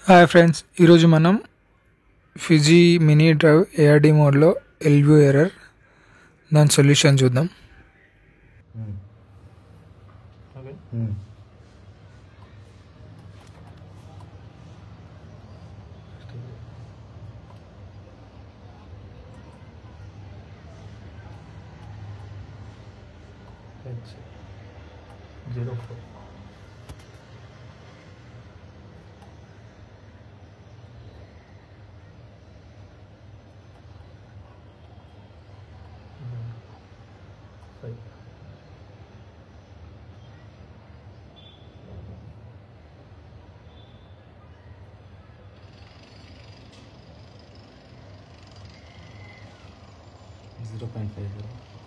Hi friends, ఈరోజు మనం Fiji mini drive ARD మోడ్లో ఎల్వ్యూ ఎర్రర్ దాని సొల్యూషన్ చూద్దాం.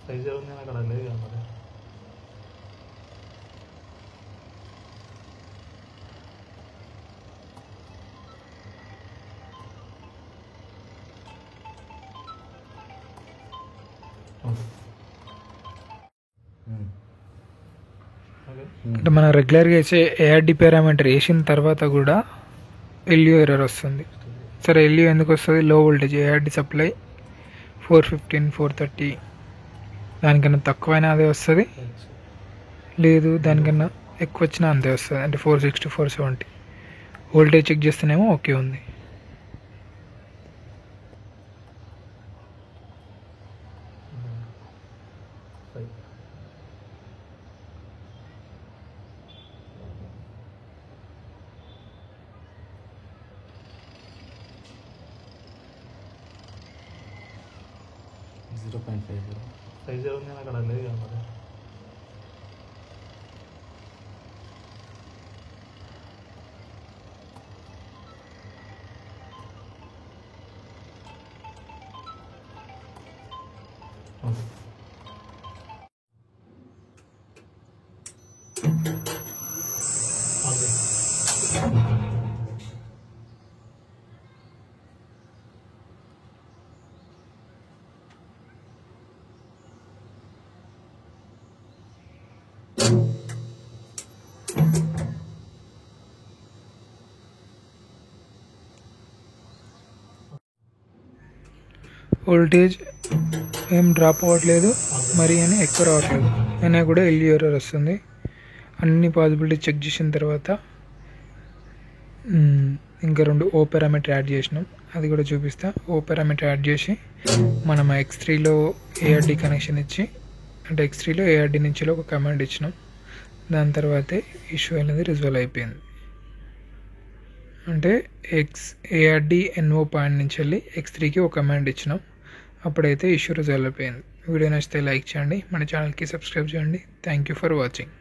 సైజు ఉంది అక్కడ లేదు కదా మరి. అంటే మనం రెగ్యులర్గా వేసే ఏఆర్డి పారామీటర్ వేసిన తర్వాత కూడా ఎల్యూ ఎర్రర్ వస్తుంది. సరే, ఎల్యూ ఎందుకు వస్తుంది? లో వోల్టేజ్ ఏఆర్డి సప్లై 415, 430 దానికన్నా తక్కువైనా అదే వస్తుంది, లేదు దానికన్నా ఎక్కువ వచ్చినా అంతే వస్తుంది. అంటే 460, 470 వోల్టేజ్ చెక్ చేస్తేనేమో ఓకే ఉంది. సైజు ఉంది అక్కడ లేదు కదా మరి. వోల్టేజ్ ఏం డ్రాప్ అవ్వట్లేదు, మరి అని ఎక్కువ రావట్లేదు, అయినా కూడా ఎల్యూ ఎర్రర్ వస్తుంది. అన్ని పాసిబిలిటీ చెక్ చేసిన తర్వాత ఇంకా 2 ఓ పారామీటర్ యాడ్ చేసినాం, అది కూడా చూపిస్తా. ఓ పారామీటర్ యాడ్ చేసి మనం X3లో ఏఆర్డి కనెక్షన్ ఇచ్చి, అంటే X3లో ఏఆర్డి నుంచి ఒక కమాండ్ ఇచ్చినాం. దాని తర్వాతే ఇష్యూ అనేది రిజాల్వ్ అయిపోయింది. అంటే ఏఆర్డి ఎన్ఓ పాయింట్ నుంచి వెళ్ళి X3కి ఒక కమాండ్ ఇచ్చినాం, అప్పుడైతే ఇష్యూ రిజాల్వ్ అయిపోయింది. వీడియో నచ్చితే లైక్ చేయండి, మన ఛానల్కి సబ్స్క్రైబ్ చేయండి. Thank you for watching.